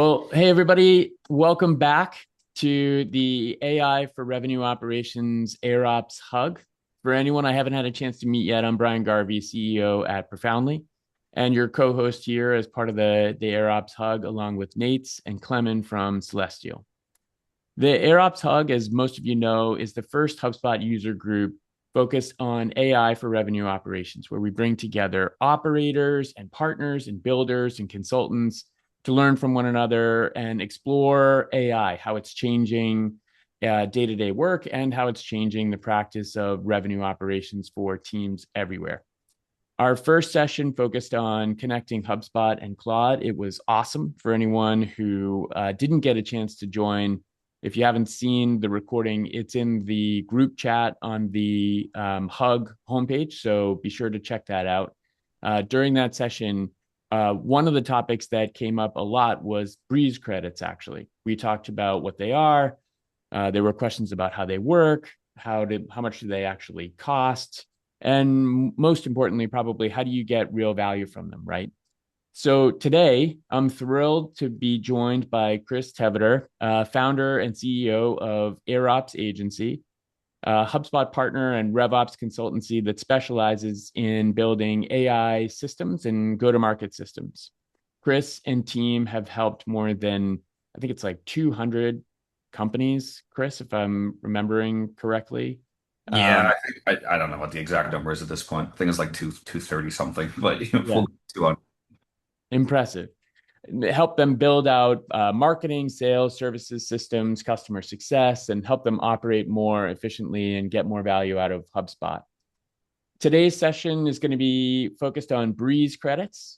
Well, hey, everybody. Welcome back to the AI for Revenue Operations AIRops HUG. For anyone I haven't had a chance to meet yet, I'm Brian Garvey, CEO at Profoundly, and your co-host here as part of the AIRops HUG, along with Nates and Clement from Celestial. The AIRops HUG, as most of you know, is the first HubSpot user group focused on AI for revenue operations, where we bring together operators and partners and builders and consultants to learn from one another and explore AI, how it's changing day-to-day work and how it's changing the practice of revenue operations for teams everywhere. Our first session focused on connecting HubSpot and Claude. It was awesome for anyone who didn't get a chance to join. If you haven't seen the recording, it's in the group chat on the HUG homepage, so be sure to check that out. During that session, one of the topics that came up a lot was Breeze credits, actually. We talked about what they are. There were questions about how they work, how much do they actually cost, and most importantly, probably, how do you get real value from them, right? So today, I'm thrilled to be joined by Chris Tveter, founder and CEO of AIRops Agency, a HubSpot partner and RevOps consultancy that specializes in building AI systems and go-to-market systems. Chris and team have helped more than, I think it's like 200 companies, Chris, if I'm remembering correctly. Yeah, I don't know what the exact number is at this point. I think it's like 230 something, but Yeah, full 200. impressive. Help them build out marketing, sales, services, systems, customer success, and help them operate more efficiently and get more value out of HubSpot. Today's session is going to be focused on Breeze credits,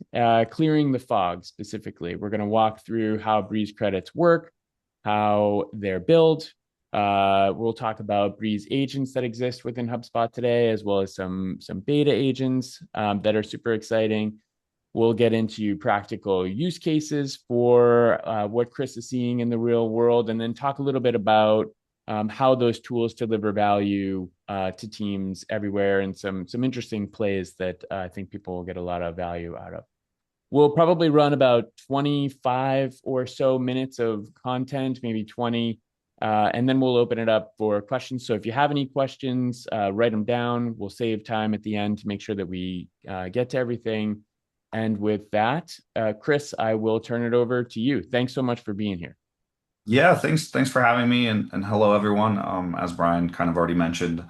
clearing the fog specifically. We're going to walk through how Breeze credits work, how they're built. We'll talk about Breeze agents that exist within HubSpot today, as well as some beta agents that are super exciting. We'll get into practical use cases for what Chris is seeing in the real world, and then talk a little bit about how those tools deliver value to teams everywhere, and some interesting plays that I think people will get a lot of value out of. We'll probably run about 25 or so minutes of content, maybe 20, and then we'll open it up for questions. So if you have any questions, write them down. We'll save time at the end to make sure that we get to everything. And with that, Chris, I will turn it over to you. Thanks so much for being here. Yeah, thanks for having me and hello everyone. As Brian kind of already mentioned,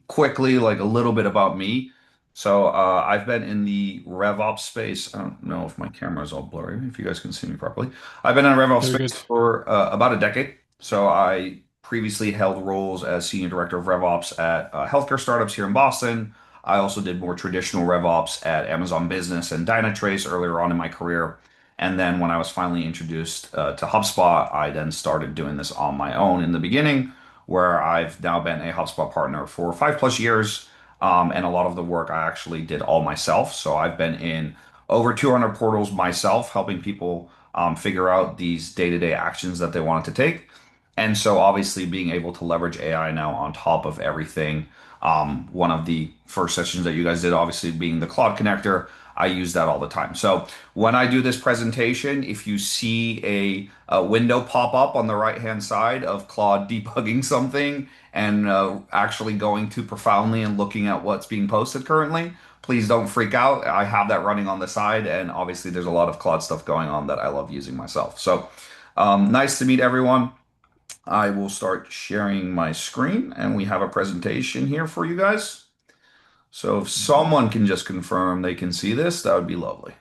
quickly like a little bit about me. So I've been in the RevOps space. I don't know if my camera is all blurry, if you guys can see me properly. I've been in RevOps Very good. space for about a decade. So I previously held roles as senior director of RevOps at healthcare startups here in Boston. I also did more traditional RevOps at Amazon Business and Dynatrace earlier on in my career. And then when I was finally introduced to HubSpot, I then started doing this on my own in the beginning, where I've now been a HubSpot partner for 5+ years. And a lot of the work I actually did all myself. So I've been in over 200 portals myself, helping people figure out these day-to-day actions that they wanted to take. And so obviously being able to leverage AI now on top of everything. One of the first sessions that you guys did, obviously being the Claude connector, I use that all the time. So when I do this presentation, if you see a window pop up on the right-hand side of Claude debugging something and actually going to Profoundly and looking at what's being posted currently, please don't freak out. I have that running on the side, and obviously there's a lot of Claude stuff going on that I love using myself. So nice to meet everyone. I will start sharing my screen, and we have a presentation here for you guys. So if someone can just confirm they can see this, that would be lovely.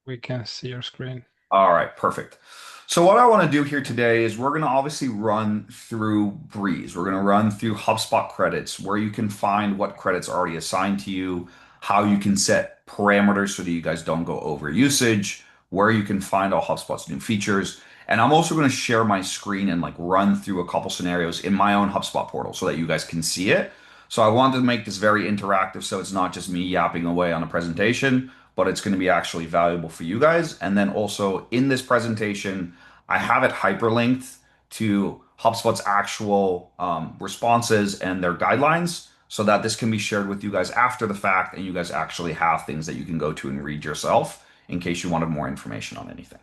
We can see your screen. All right, perfect. So what I want to do here today is we're going to obviously run through Breeze. We're going to run through HubSpot credits, where you can find what credits are already assigned to you, how you can set parameters so that you guys don't go over usage, where you can find all HubSpot's new features. And I'm also going to share my screen and like run through a couple scenarios in my own HubSpot portal so that you guys can see it. So I wanted to make this very interactive so it's not just me yapping away on a presentation, but it's going to be actually valuable for you guys. And then also in this presentation, I have it hyperlinked to HubSpot's actual responses and their guidelines so that this can be shared with you guys after the fact and you guys actually have things that you can go to and read yourself in case you wanted more information on anything.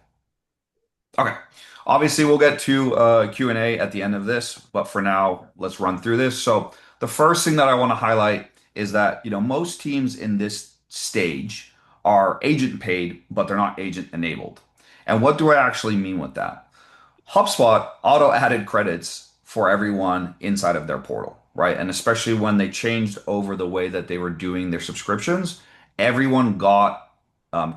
Okay. Obviously, we'll get to Q&A at the end of this, but for now, let's run through this. So the first thing that I want to highlight is that, most teams in this stage are agent paid, but they're not agent enabled. And what do I actually mean with that? HubSpot auto added credits for everyone inside of their portal, right? And especially when they changed over the way that they were doing their subscriptions, everyone got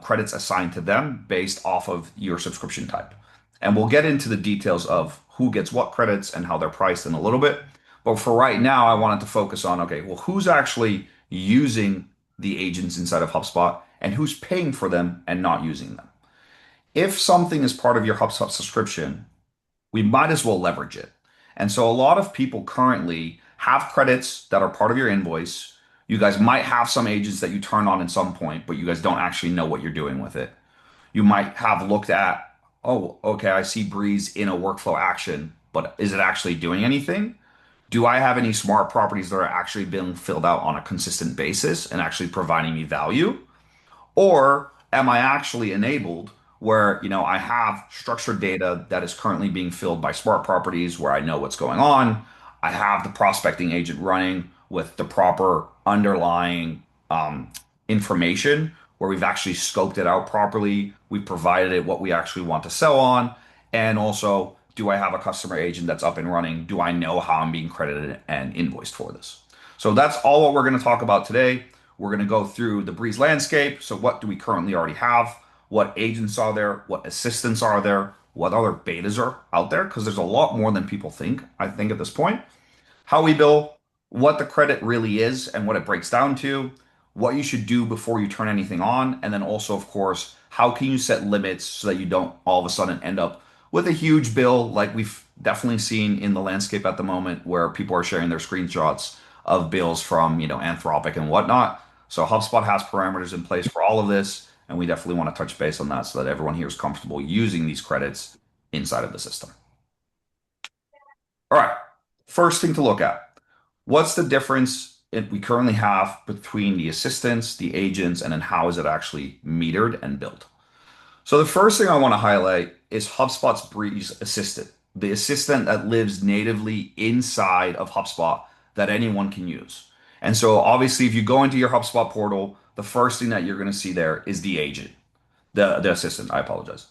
credits assigned to them based off of your subscription type. And we'll get into the details of who gets what credits and how they're priced in a little bit. But for right now, I wanted to focus on, okay, well, who's actually using the agents inside of HubSpot and who's paying for them and not using them? If something is part of your HubSpot subscription, we might as well leverage it. And so a lot of people currently have credits that are part of your invoice. You guys might have some agents that you turn on at some point, but you guys don't actually know what you're doing with it. You might have looked at, oh, okay, I see Breeze in a workflow action, but is it actually doing anything? Do I have any smart properties that are actually being filled out on a consistent basis and actually providing me value? Or am I actually enabled where, I have structured data that is currently being filled by smart properties where I know what's going on. I have the prospecting agent running with the proper underlying information where we've actually scoped it out properly. We've provided it what we actually want to sell on. And also, do I have a customer agent that's up and running? Do I know how I'm being credited and invoiced for this? So that's all what we're going to talk about today. We're going to go through the Breeze landscape. So what do we currently already have? What agents are there? What assistants are there? What other betas are out there? Because there's a lot more than people think, I think, at this point. How we bill, what the credit really is and what it breaks down to, what you should do before you turn anything on, and then also, of course, how can you set limits so that you don't all of a sudden end up with a huge bill like we've definitely seen in the landscape at the moment where people are sharing their screenshots of bills from, Anthropic and whatnot. So HubSpot has parameters in place for all of this, and we definitely want to touch base on that so that everyone here is comfortable using these credits inside of the system. All right, first thing to look at. What's the difference we currently have between the assistants, the agents, and then how is it actually metered and built? So the first thing I want to highlight is HubSpot's Breeze Assistant, the assistant that lives natively inside of HubSpot that anyone can use. And so obviously, if you go into your HubSpot portal, the first thing that you're going to see there is the agent, the assistant, I apologize.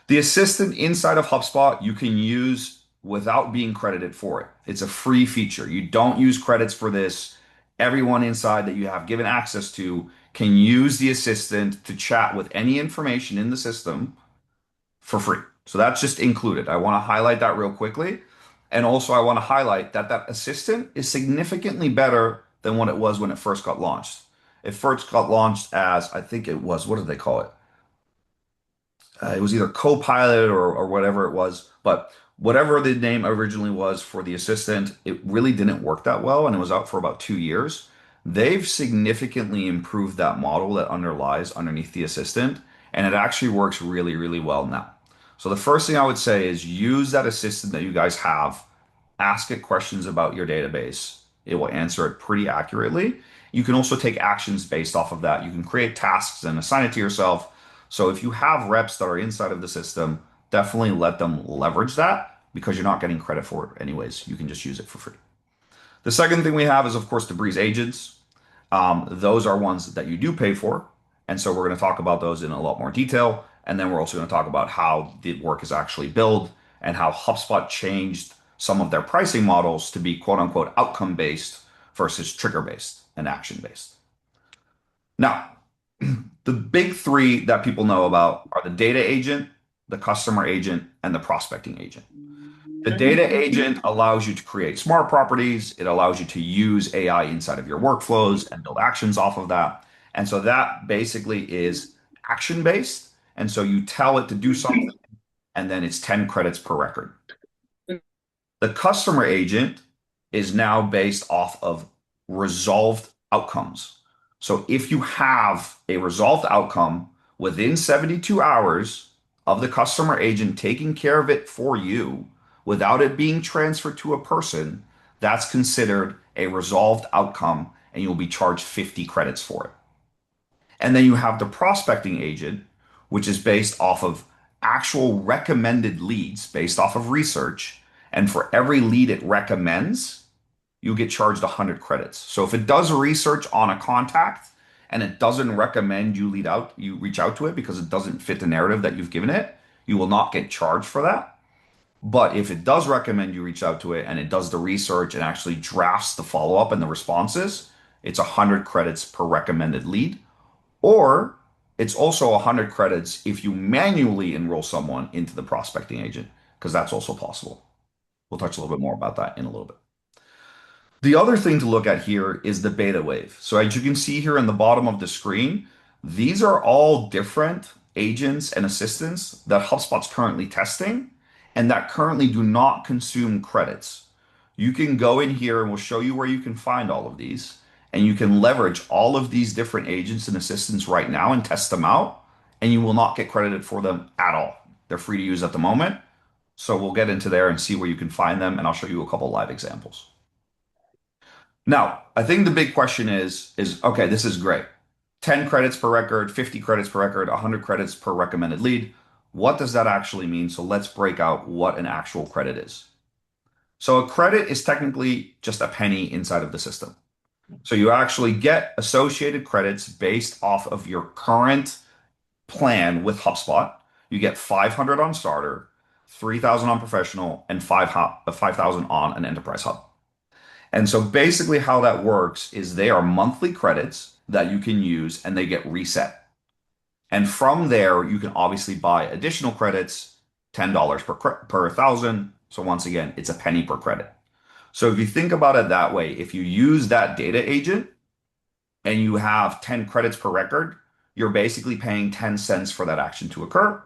The assistant inside of HubSpot you can use without being credited for it. It's a free feature. You don't use credits for this. Everyone inside that you have given access to can use the assistant to chat with any information in the system for free. So that's just included. I want to highlight that real quickly. And also, I want to highlight that that assistant is significantly better than what it was when it first got launched. It first got launched as, I think it was, what did they call it? It was either Copilot or whatever it was, but whatever the name originally was for the assistant, it really didn't work that well, and it was out for about 2 years. They've significantly improved that model that underlies underneath the assistant, and it actually works really, really well now. So the first thing I would say is use that assistant that you guys have, ask it questions about your database. It will answer it pretty accurately. You can also take actions based off of that. You can create tasks and assign it to yourself. So if you have reps that are inside of the system, definitely let them leverage that because you're not getting credit for it anyways. You can just use it for free. The second thing we have is, of course, the Breeze agents. Those are ones that you do pay for. And so we're going to talk about those in a lot more detail. And then we're also going to talk about how the work is actually built and how HubSpot changed some of their pricing models to be quote unquote outcome based versus trigger based and action based. Now, the big three that people know about are the data agent, the customer agent, and the prospecting agent. The data agent allows you to create smart properties. It allows you to use AI inside of your workflows and build actions off of that. And so that basically is action based. And so you tell it to do something, and then it's 10 credits per record. The customer agent is now based off of resolved outcomes. So if you have a resolved outcome within 72 hours of the customer agent taking care of it for you without it being transferred to a person, that's considered a resolved outcome and you'll be charged 50 credits for it. And then you have the prospecting agent, which is based off of actual recommended leads based off of research. And for every lead it recommends, you get charged 100 credits. So if it does research on a contact and it doesn't recommend you reach out to it because it doesn't fit the narrative that you've given it, you will not get charged for that. But if it does recommend you reach out to it and it does the research and actually drafts the follow up and the responses, it's 100 credits per recommended lead. Or it's also 100 credits if you manually enroll someone into the prospecting agent, because that's also possible. We'll touch a little bit more about that in a little bit. The other thing to look at here is the beta wave. So as you can see here in the bottom of the screen, these are all different agents and assistants that HubSpot's currently testing and that currently do not consume credits. You can go in here and we'll show you where you can find all of these. And you can leverage all of these different agents and assistants right now and test them out, and you will not get credited for them at all. They're free to use at the moment. So we'll get into there and see where you can find them, and I'll show you a couple live examples. Now, I think the big question is okay, this is great. 10 credits per record, 50 credits per record, 100 credits per recommended lead. What does that actually mean? So let's break out what an actual credit is. So a credit is technically just a penny inside of the system. So you actually get associated credits based off of your current plan with HubSpot. You get 500 on starter, 3,000 on professional, and 5,000 on an enterprise hub. And so basically how that works is they are monthly credits that you can use and they get reset. And from there, you can obviously buy additional credits, $10 per thousand. So once again, it's a penny per credit. So if you think about it that way, if you use that data agent and you have 10 credits per record, you're basically paying 10 cents for that action to occur.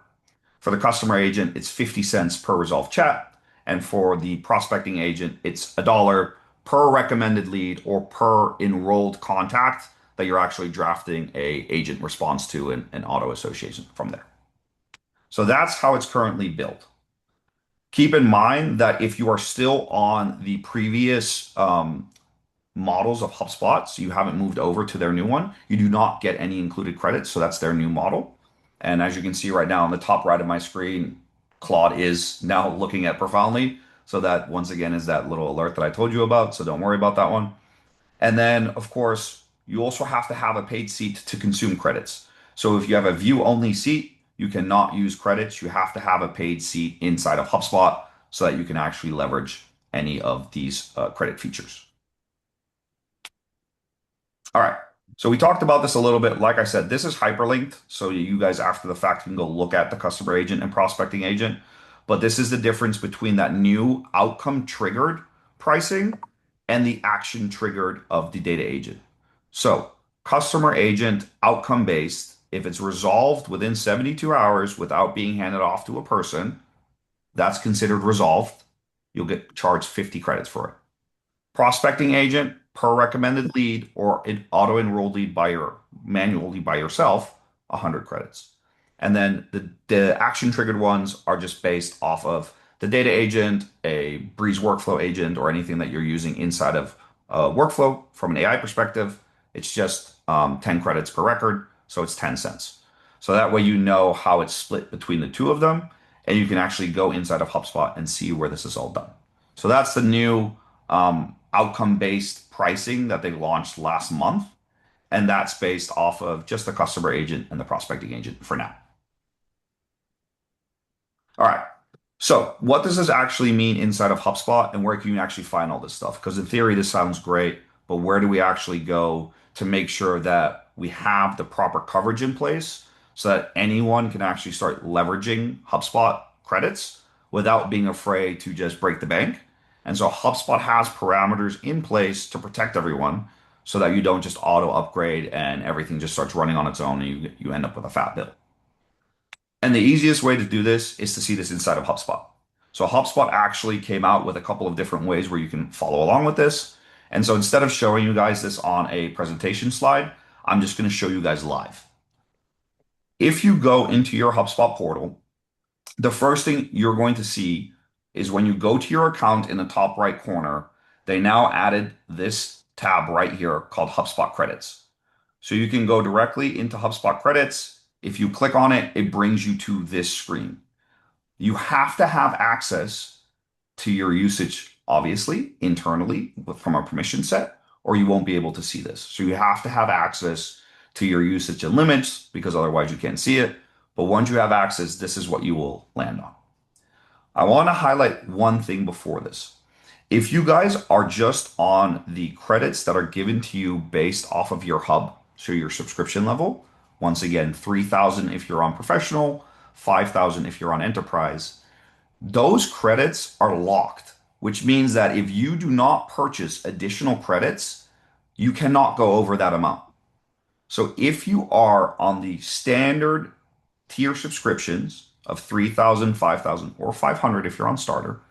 For the customer agent, it's 50 cents per resolved chat. And for the prospecting agent, it's a dollar per recommended lead or per enrolled contact that you're actually drafting a agent response to an auto association from there. So that's how it's currently built. Keep in mind that if you are still on the previous models of HubSpot, so you haven't moved over to their new one, you do not get any included credits. So that's their new model. And as you can see right now on the top right of my screen, Claude is now looking at profoundly. So that once again is that little alert that I told you about. So don't worry about that one. And then, of course, you also have to have a paid seat to consume credits. So if you have a view only seat, you cannot use credits. You have to have a paid seat inside of HubSpot so that you can actually leverage any of these credit features. All right. So we talked about this a little bit. Like I said, this is hyperlinked. So you guys, after the fact, can go look at the customer agent and prospecting agent. But this is the difference between that new outcome triggered pricing and the action triggered of the data agent. So customer agent outcome based, if it's resolved within 72 hours without being handed off to a person, that's considered resolved. You'll get charged 50 credits for it. Prospecting agent per recommended lead or an auto enrolled lead manually by yourself, 100 credits. And then the action triggered ones are just based off of the data agent, a Breeze workflow agent, or anything that you're using inside of workflow from an AI perspective. It's just 10 credits per record. So it's 10 cents. So that way you know how it's split between the two of them. And you can actually go inside of HubSpot and see where this is all done. So that's the new outcome-based pricing that they launched last month. And that's based off of just the customer agent and the prospecting agent for now. All right. So what does this actually mean inside of HubSpot and where can you actually find all this stuff? Because in theory, this sounds great, but where do we actually go to make sure that we have the proper coverage in place so that anyone can actually start leveraging HubSpot credits without being afraid to just break the bank? And so HubSpot has parameters in place to protect everyone so that you don't just auto upgrade and everything just starts running on its own and you end up with a fat bill. And the easiest way to do this is to see this inside of HubSpot. So HubSpot actually came out with a couple of different ways where you can follow along with this. And so instead of showing you guys this on a presentation slide, I'm just going to show you guys live. If you go into your HubSpot portal, the first thing you're going to see is when you go to your account in the top right corner, they now added this tab right here called HubSpot Credits. So you can go directly into HubSpot Credits. If you click on it, it brings you to this screen. You have to have access to your usage, obviously, internally from a permission set, or you won't be able to see this. So you have to have access to your usage and limits because otherwise you can't see it. But once you have access, this is what you will land on. I want to highlight one thing before this. If you guys are just on the credits that are given to you based off of your hub, so your subscription level, once again, 3,000 if you're on professional, 5,000 if you're on enterprise, those credits are locked, which means that if you do not purchase additional credits, you cannot go over that amount. So if you are on the standard tier subscriptions of 3,000, 5,000, or 500 if you're on starter,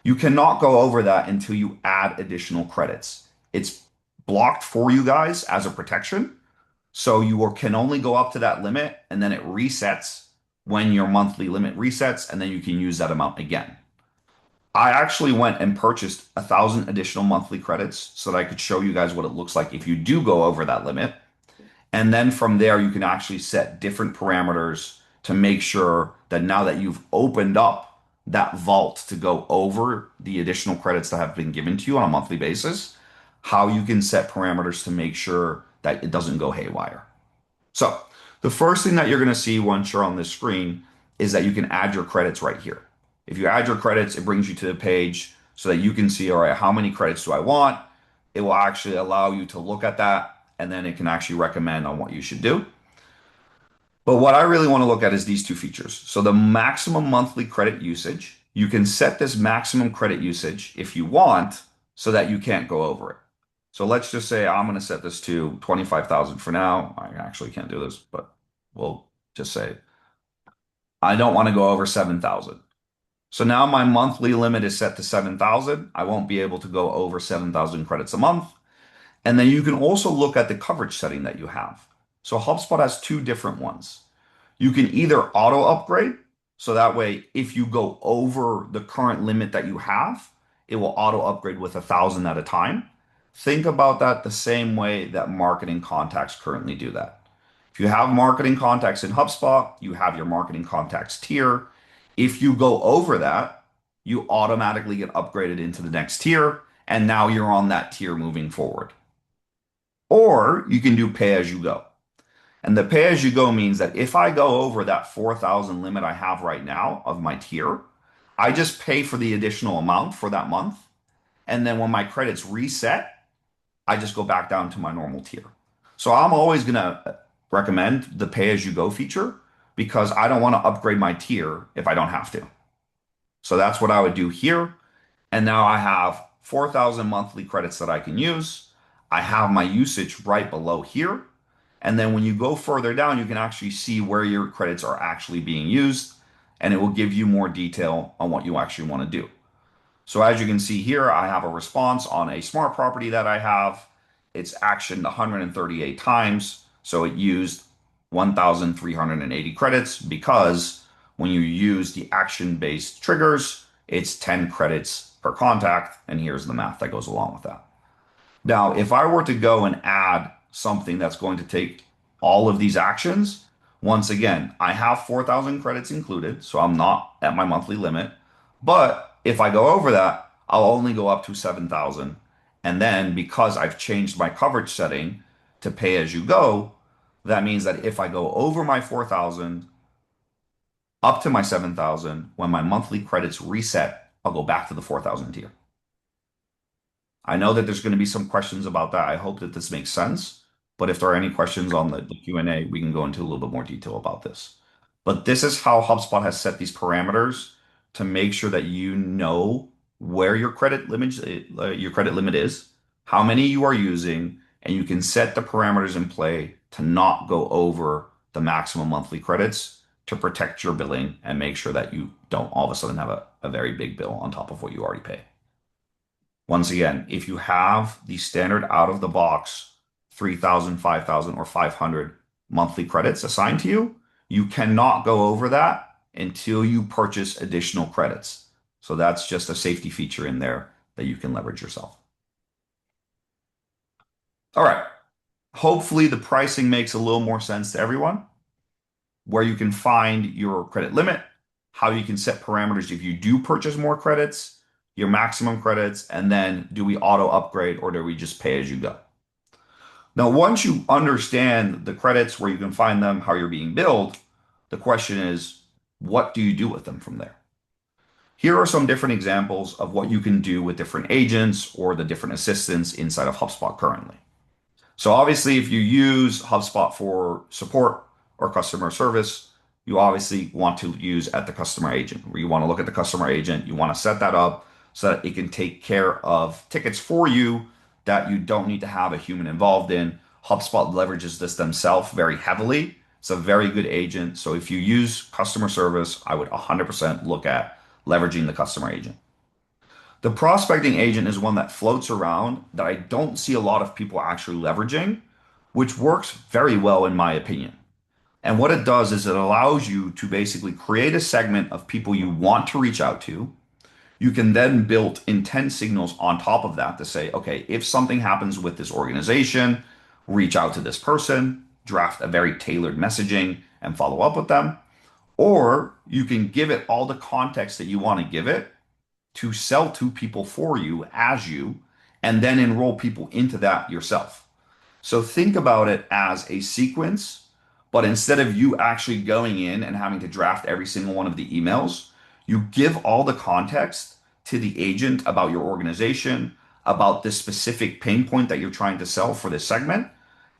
you cannot go over that until you add additional credits. It's blocked for you guys as a protection. So can only go up to that limit and then it resets when your monthly limit resets and then you can use that amount again. I actually went and purchased 1,000 additional monthly credits so that I could show you guys what it looks like if you do go over that limit. And then from there, you can actually set different parameters to make sure that now that you've opened up that vault to go over the additional credits that have been given to you on a monthly basis, how you can set parameters to make sure that it doesn't go haywire. So the first thing that you're going to see once you're on this screen is that you can add your credits right here. If you add your credits, it brings you to the page so that you can see, all right, how many credits do I want? It will actually allow you to look at that and then it can actually recommend on what you should do. But what I really want to look at is these two features. So the maximum monthly credit usage, you can set this maximum credit usage if you want so that you can't go over it. So let's just say I'm going to set this to 25,000 for now. I actually can't do this, but we'll just say I don't want to go over 7,000. So now my monthly limit is set to 7,000. I won't be able to go over 7,000 credits a month. And then you can also look at the coverage setting that you have. So HubSpot has two different ones. You can either auto upgrade, so that way if you go over the current limit that you have, it will auto upgrade with 1,000 at a time. Think about that the same way that marketing contacts currently do that. If you have marketing contacts in HubSpot, you have your marketing contacts tier. If you go over that, you automatically get upgraded into the next tier, and now you're on that tier moving forward. Or you can do pay as you go. And the pay as you go means that if I go over that 4,000 limit I have right now of my tier, I just pay for the additional amount for that month. And then when my credits reset, I just go back down to my normal tier. So I'm always going to recommend the pay as you go feature because I don't want to upgrade my tier if I don't have to. So that's what I would do here. And now I have 4,000 monthly credits that I can use. I have my usage right below here. And then when you go further down, you can actually see where your credits are actually being used, and it will give you more detail on what you actually want to do. So as you can see here, I have a response on a smart property that I have. It's actioned 138 times, so it used 1,380 credits because when you use the action-based triggers, it's 10 credits per contact, and here's the math that goes along with that. Now, if I were to go and add something that's going to take all of these actions, once again, I have 4,000 credits included, so I'm not at my monthly limit. But if I go over that, I'll only go up to 7,000. And then because I've changed my coverage setting to pay as you go, that means that if I go over my 4,000 up to my 7,000, when my monthly credits reset, I'll go back to the 4,000 tier. I know that there's going to be some questions about that. I hope that this makes sense. But if there are any questions on the Q&A, we can go into a little bit more detail about this. But this is how HubSpot has set these parameters to make sure that you know where your credit limit is, how many you are using, and you can set the parameters in play to not go over the maximum monthly credits to protect your billing and make sure that you don't all of a sudden have a very big bill on top of what you already pay. Once again, if you have the standard out of the box 3,000, 5,000, or 500 monthly credits assigned to you, you cannot go over that until you purchase additional credits. So that's just a safety feature in there that you can leverage yourself. All right. Hopefully the pricing makes a little more sense to everyone. where you can find your credit limit, how you can set parameters if you do purchase more credits, your maximum credits, and then do we auto upgrade or do we just pay as you go? Now, once you understand the credits, where you can find them, how you're being billed, the question is, what do you do with them from there? Here are some different examples of what you can do with different agents or the different assistants inside of HubSpot currently. So obviously, if you use HubSpot for support or customer service, you obviously want to use at the customer agent, where you want to look at the customer agent. You want to set that up so that it can take care of tickets for you that you don't need to have a human involved in. HubSpot leverages this themselves very heavily. It's a very good agent. So if you use customer service, I would 100% look at leveraging the customer agent. The prospecting agent is one that floats around that I don't see a lot of people actually leveraging, which works very well in my opinion. And what it does is it allows you to basically create a segment of people you want to reach out to. You can then build intent signals on top of that to say, okay, if something happens with this organization, reach out to this person, draft a very tailored messaging and follow up with them. Or you can give it all the context that you want to give it to sell to people for you as you, and then enroll people into that yourself. So think about it as a sequence, but instead of you actually going in and having to draft every single one of the emails, you give all the context to the agent about your organization, about the specific pain point that you're trying to sell for this segment,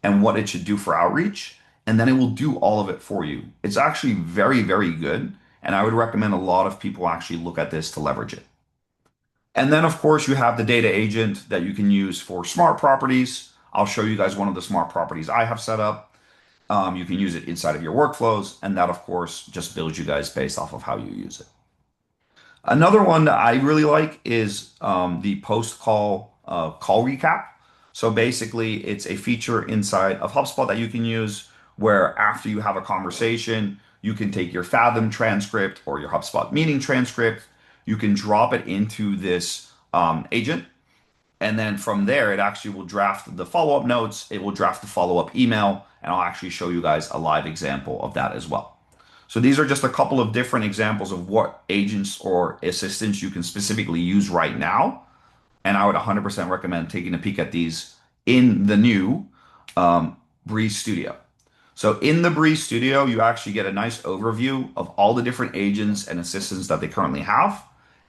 and what it should do for outreach. And then it will do all of it for you. It's actually very, very good. And I would recommend a lot of people actually look at this to leverage it. And then, of course, you have the data agent that you can use for smart properties. I'll show you guys one of the smart properties I have set up. You can use it inside of your workflows, and that, of course, just builds you guys based off of how you use it. Another one that I really like is the post-call call recap. So basically, it's a feature inside of HubSpot that you can use where after you have a conversation, you can take your Fathom transcript or your HubSpot meeting transcript, you can drop it into this agent. And then from there, it actually will draft the follow-up notes. It will draft the follow-up email, and I'll actually show you guys a live example of that as well. So these are just a couple of different examples of what agents or assistants you can specifically use right now. And I would 100% recommend taking a peek at these in the new Breeze Studio. So in the Breeze Studio, you actually get a nice overview of all the different agents and assistants that they currently have.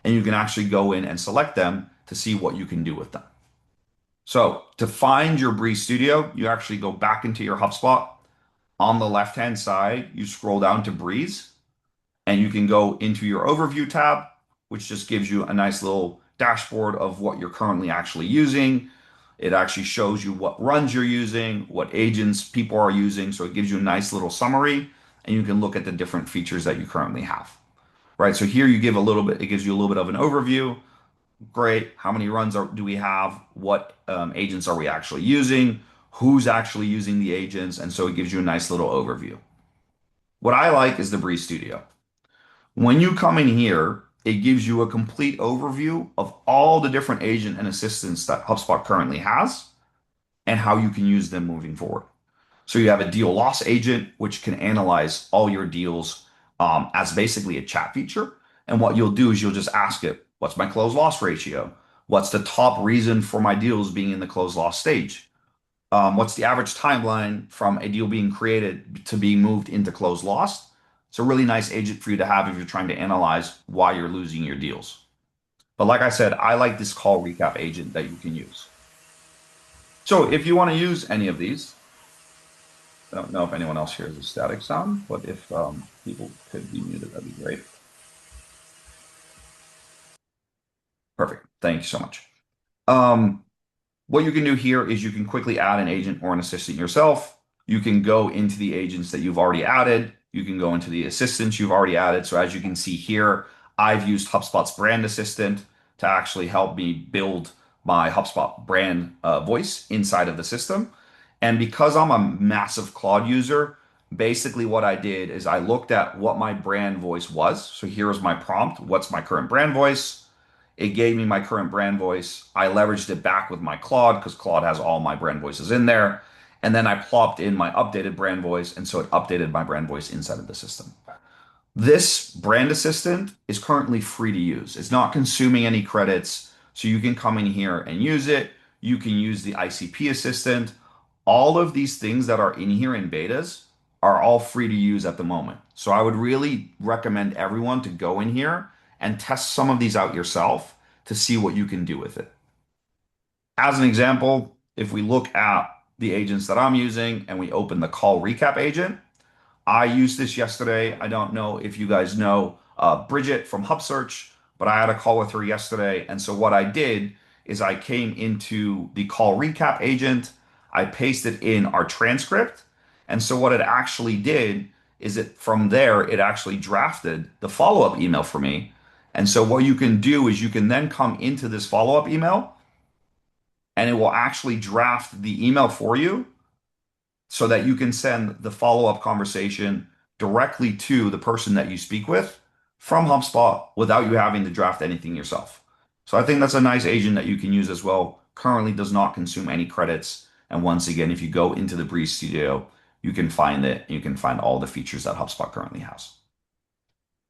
And you can actually go in and select them to see what you can do with them. So to find your Breeze Studio, you actually go back into your HubSpot. On the left-hand side, you scroll down to Breeze, and you can go into your Overview tab, which just gives you a nice little dashboard of what you're currently actually using. It actually shows you what runs you're using, what agents people are using. So it gives you a nice little summary, and you can look at the different features that you currently have. Right. So here you give a little bit, it gives you a little bit of an overview. Great. How many runs do we have? What agents are we actually using? Who's actually using the agents? And so it gives you a nice little overview. What I like is the Breeze Studio. When you come in here, it gives you a complete overview of all the different agent and assistants that HubSpot currently has and how you can use them moving forward. So you have a deal loss agent, which can analyze all your deals as basically a chat feature. And what you'll do is you'll just ask it, what's my close loss ratio? What's the top reason for my deals being in the close loss stage? What's the average timeline from a deal being created to being moved into close loss? It's a really nice agent for you to have if you're trying to analyze why you're losing your deals. But like I said, I like this call recap agent that you can use. So if you want to use any of these, I don't know if anyone else hears a static sound, but if people could be muted, that'd be great. Perfect. Thank you so much. What you can do here is you can quickly add an agent or an assistant yourself. You can go into the agents that you've already added. You can go into the assistants you've already added. So as you can see here, I've used HubSpot's brand assistant to actually help me build my HubSpot brand voice inside of the system. And because I'm a massive Claude user, basically what I did is I looked at what my brand voice was. So here's my prompt. What's my current brand voice? It gave me my current brand voice. I leveraged it back with my Claude because Claude has all my brand voices in there. And then I plopped in my updated brand voice, and so it updated my brand voice inside of the system. This brand assistant is currently free to use. It's not consuming any credits, so you can come in here and use it. You can use the ICP assistant. All of these things that are in here in betas are all free to use at the moment. So I would really recommend everyone to go in here and test some of these out yourself to see what you can do with it. As an example, if we look at the agents that I'm using and we open the call recap agent, I used this yesterday. I don't know if you guys know Bridget from HubSearch, but I had a call with her yesterday. And so what I did is I came into the call recap agent, I pasted in our transcript. And so what it actually did is it from there, it actually drafted the follow-up email for me. And so what you can do is you can then come into this follow-up email and it will actually draft the email for you so that you can send the follow-up conversation directly to the person that you speak with from HubSpot without you having to draft anything yourself. So I think that's a nice agent that you can use as well. Currently does not consume any credits. And once again, if you go into the Breeze Studio, you can find it. You can find all the features that HubSpot currently has.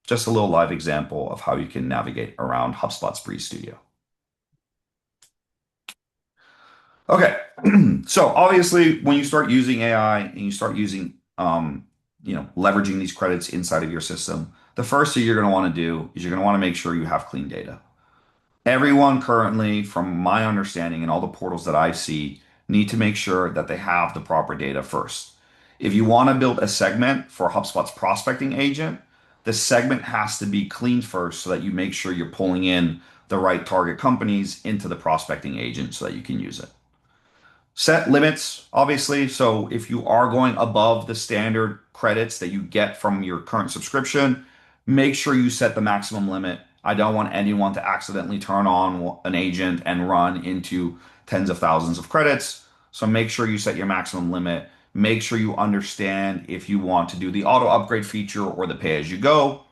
Just a little live example of how you can navigate around HubSpot's Breeze Studio. Okay. So obviously, when you start using AI and you start using, leveraging these credits inside of your system, the first thing you're going to want to do is you're going to want to make sure you have clean data. Everyone currently, from my understanding and all the portals that I see, need to make sure that they have the proper data first. If you want to build a segment for HubSpot's prospecting agent, the segment has to be cleaned first so that you make sure you're pulling in the right target companies into the prospecting agent so that you can use it. Set limits, obviously. So if you are going above the standard credits that you get from your current subscription, make sure you set the maximum limit. I don't want anyone to accidentally turn on an agent and run into tens of thousands of credits. So make sure you set your maximum limit. Make sure you understand if you want to do the auto upgrade feature or the pay as you go.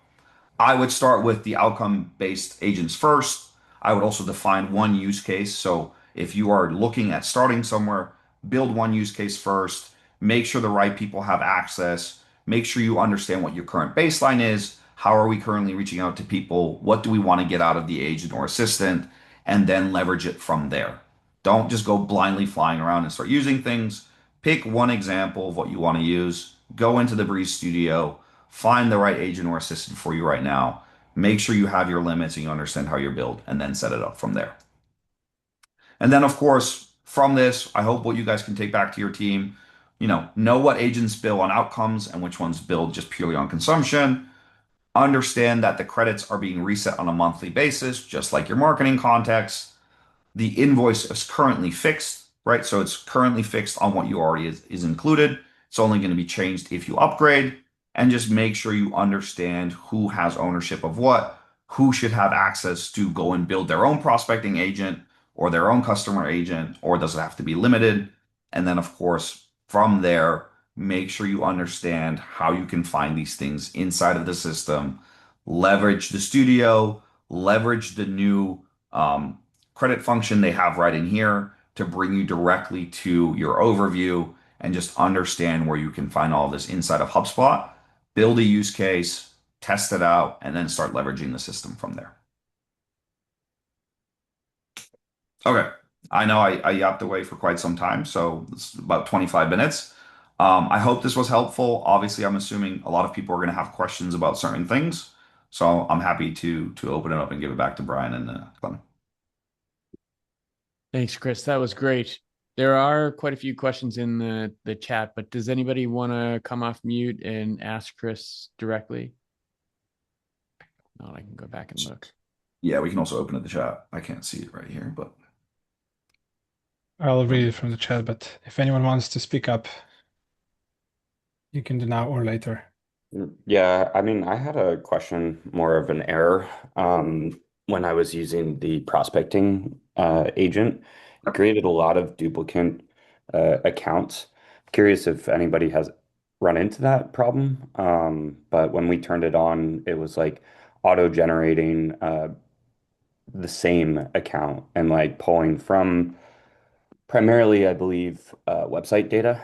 I would start with the outcome-based agents first. I would also define one use case. So if you are looking at starting somewhere, build one use case first, make sure the right people have access, make sure you understand what your current baseline is, how are we currently reaching out to people, what do we want to get out of the agent or assistant, and then leverage it from there. Don't just go blindly flying around and start using things. Pick one example of what you want to use, go into the Breeze Studio, find the right agent or assistant for you right now. Make sure you have your limits and you understand how you're built, and then set it up from there. And then, of course, from this, I hope what you guys can take back to your team, know what agents bill on outcomes and which ones bill just purely on consumption. Understand that the credits are being reset on a monthly basis, just like your marketing context. The invoice is currently fixed, right? So it's currently fixed on what you already is included. It's only going to be changed if you upgrade. And just make sure you understand who has ownership of what, who should have access to go and build their own prospecting agent or their own customer agent, or does it have to be limited? And then, of course, from there, make sure you understand how you can find these things inside of the system, leverage the studio, leverage the new credit function they have right in here to bring you directly to your overview and just understand where you can find all this inside of HubSpot, build a use case, test it out, and then start leveraging the system from there. Okay. I know I yapped away for quite some time, so it's about 25 minutes. I hope this was helpful. Obviously, I'm assuming a lot of people are going to have questions about certain things, so I'm happy to open it up and give it back to Brian and Clement. Thanks, Chris. That was great. There are quite a few questions in the chat, but does anybody want to come off mute and ask Chris directly? No, I can go back and look. Yeah, we can also open up the chat. I can't see it right here, but I'll read it from the chat, but if anyone wants to speak up, you can do now or later. Yeah, I mean, I had a question, more of an error. When I was using the prospecting agent, it created a lot of duplicate accounts. Curious if anybody has run into that problem. But when we turned it on, it was like auto-generating the same account and like pulling from Primarily, I believe, website data.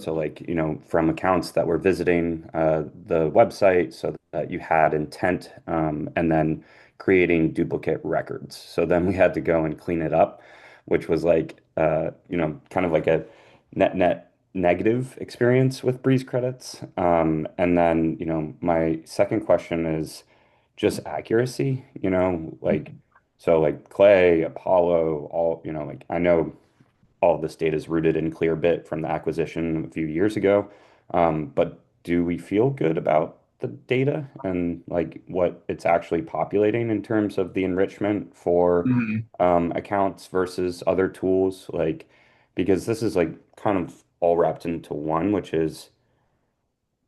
So, like, from accounts that were visiting the website so that you had intent, and then creating duplicate records. So then we had to go and clean it up, which was like, kind of like a net negative experience with Breeze credits. And then, my second question is just accuracy, like, so like Clay, Apollo, all, like I know all of this data is rooted in Clearbit from the acquisition a few years ago. But do we feel good about the data and like what it's actually populating in terms of the enrichment for Mhm. accounts versus other tools? Like, because this is like kind of all wrapped into one, which is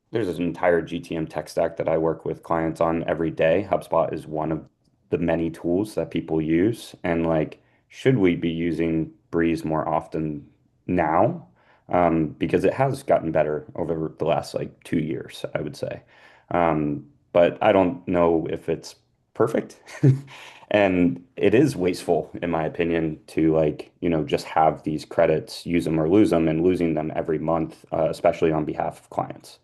there's an entire GTM tech stack that I work with clients on every day. HubSpot is one of the many tools that people use. And like, should we be using Breeze more often now? Because it has gotten better over the last like 2 years, I would say. But I don't know if it's perfect. And it is wasteful, in my opinion, to like, just have these credits, use them or lose them, and losing them every month, especially on behalf of clients.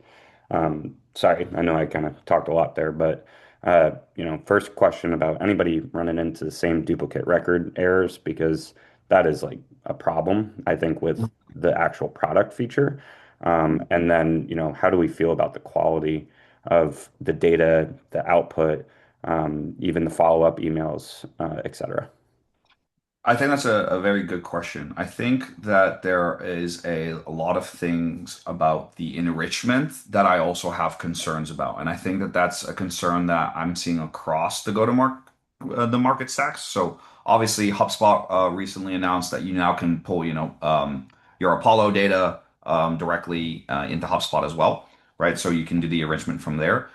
Sorry, I know I kind of talked a lot there, but first question about anybody running into the same duplicate record errors because that is like a problem, I think, with the actual product feature. And then, how do we feel about the quality of the data, the output, even the follow-up emails, et cetera? I think that's a very good question. I think that there is a lot of things about the enrichment that I also have concerns about. And I think that that's a concern that I'm seeing across the market stacks. So obviously HubSpot recently announced that you now can pull, your Apollo data directly into HubSpot as well, right? So you can do the enrichment from there.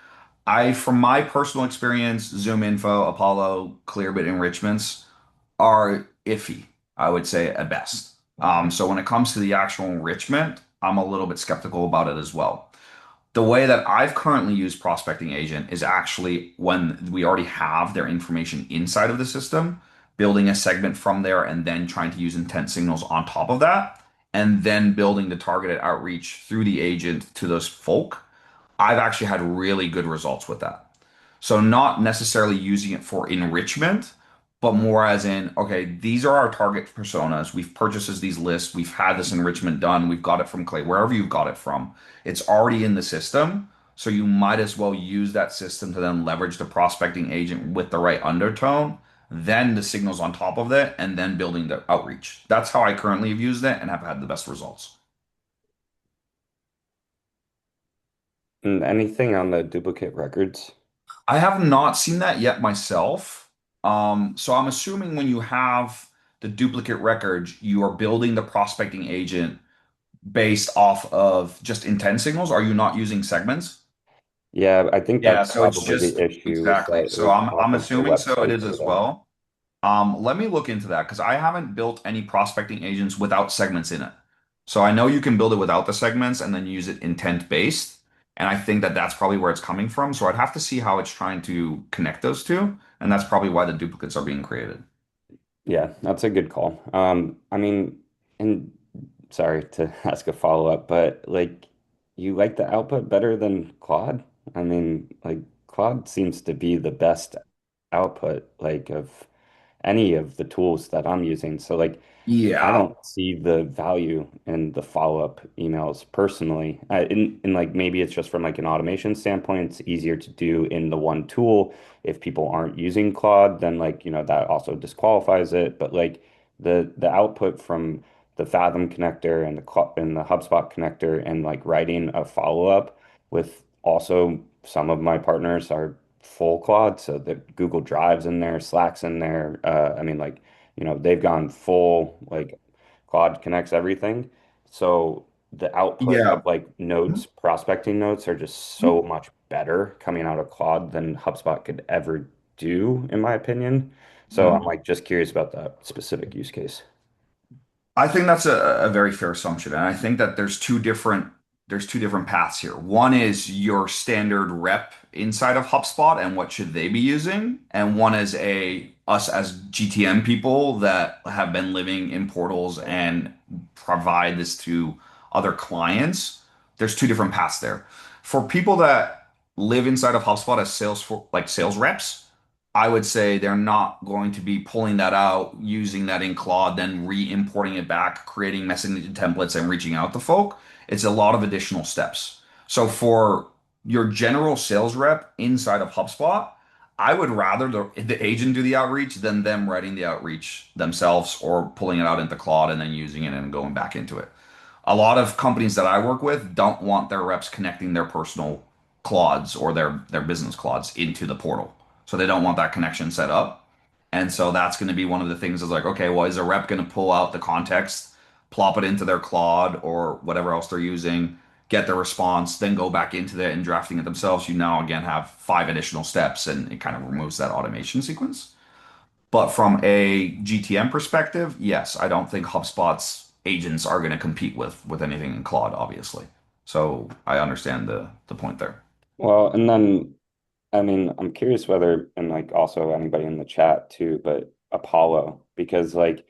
From my personal experience, Zoom Info, Apollo, Clearbit enrichments are iffy, I would say at best. So when it comes to the actual enrichment, I'm a little bit skeptical about it as well. The way that I've currently used Prospecting Agent is actually when we already have their information inside of the system, building a segment from there and then trying to use intent signals on top of that, and then building the targeted outreach through the agent to those folk. I've actually had really good results with that. So not necessarily using it for enrichment, but more as in, okay, these are our target personas. We've purchased these lists. We've had this enrichment done. We've got it from Clay, wherever you've got it from. It's already in the system. So you might as well use that system to then leverage the prospecting agent with the right undertone, then the signals on top of that, and then building the outreach. That's how I currently have used it and have had the best results. And anything on the duplicate records? I have not seen that yet myself. So I'm assuming when you have the duplicate records, you are building the prospecting agent based off of just intent signals. Are you not using segments? Yeah, I think Yeah, that's so it's probably just the issue is exactly. that it So was I'm off of the assuming so it website is as data. well. Let me look into that because I haven't built any prospecting agents without segments in it. So I know you can build it without the segments and then use it intent based. And I think that that's probably where it's coming from. So I'd have to see how it's trying to connect those two. And that's probably why the duplicates are being created. Yeah, that's a good call. I mean, and sorry to ask a follow-up, but like you like the output better than Claude? I mean, like Claude seems to be the best output like of any of the tools that I'm using. So like I Yeah. don't see the value in the follow-up emails personally. In like maybe it's just from like an automation standpoint, it's easier to do in the one tool. If people aren't using Claude, then like, that also disqualifies it. But like the output from the Fathom connector and the HubSpot connector and like writing a follow-up with also some of my partners are full Claude, so that Google Drive's in there, Slack's in there. I mean like they've gone full, like Claude connects everything. So the output Yeah. of like notes, prospecting notes are just so much better coming out of Claude than HubSpot could ever do, in my opinion. So I'm Mhm. like just curious about that specific use case. I think that's a very fair assumption. And I think that there's two different paths here. One is your standard rep inside of HubSpot and what should they be using, and one is a us as GTM people that have been living in portals and provide this to other clients. There's two different paths there. For people that live inside of HubSpot as sales for like sales reps, I would say they're not going to be pulling that out, using that in Claude, then re-importing it back, creating messaging templates and reaching out to folk. It's a lot of additional steps. So for your general sales rep inside of HubSpot, I would rather the agent do the outreach than them writing the outreach themselves or pulling it out into Claude and then using it and going back into it. A lot of companies that I work with don't want their reps connecting their personal Claudes or their business Claudes into the portal. So they don't want that connection set up. And so that's going to be one of the things is like, okay, well, is a rep going to pull out the context, plop it into their Claude or whatever else they're using, get the response, then go back into it and drafting it themselves? You now again have five additional steps and it kind of removes that automation sequence. But from a GTM perspective, yes, I don't think HubSpot's agents are going to compete with anything in Claude, obviously. So I understand the point there. Well, and then I mean, I'm curious whether, and like also anybody in the chat too, but Apollo, because like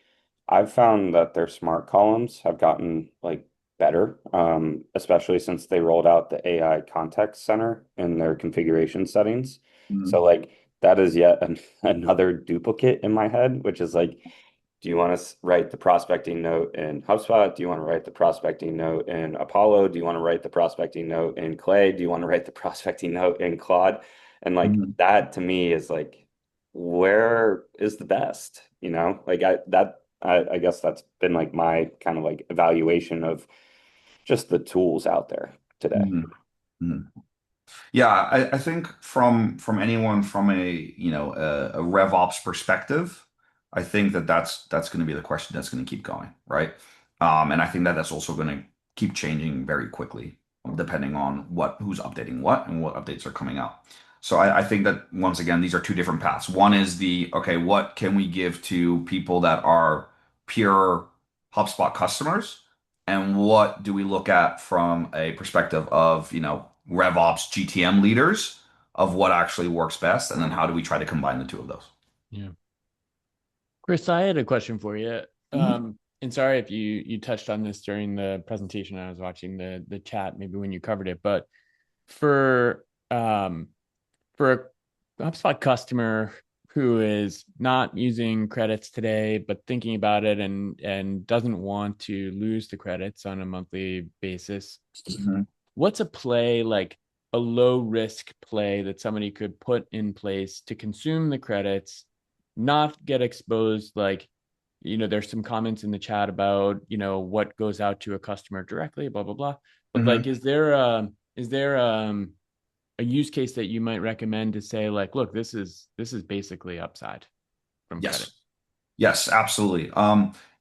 I've found that their smart columns have gotten like better, especially since they rolled out the AI context center in their configuration settings. So Mhm. like that is yet another duplicate in my head, which is like, do you want to write the prospecting note in HubSpot? Do you want to write the prospecting note in Apollo? Do you want to write the prospecting note in Clay? Do you want to write the prospecting note in Claude? And like Mhm. that to me is like, where is the best? You know, like I guess that's been like my kind of like evaluation of just the tools out there today. Mhm. Mhm. Yeah, I think from anyone from a RevOps perspective, I think that's going to be the question that's going to keep going, right? And I think that that's also going to keep changing very quickly, depending on who's updating what and what updates are coming out. So I think that once again, these are two different paths. One is the okay, what can we give to people that are pure HubSpot customers? And what do we look at from a perspective of, RevOps GTM leaders of what actually works best? And then how do we try to combine the two of those? Yeah. Chris, I had a question for you. Mhm. And sorry if you touched on this during the presentation. I was watching the chat, maybe when you covered it, but for um for a HubSpot customer who is not using credits today, but thinking about it and doesn't want to lose the credits on a monthly basis, Mhm. what's a play like a low risk play that somebody could put in place to consume the credits, not get exposed? Like, there's some comments in the chat about, what goes out to a customer directly, blah, blah, blah. But like, Mhm. is there a use case that you might recommend to say like, look, this is basically upside from credit? Yes. Yes, absolutely.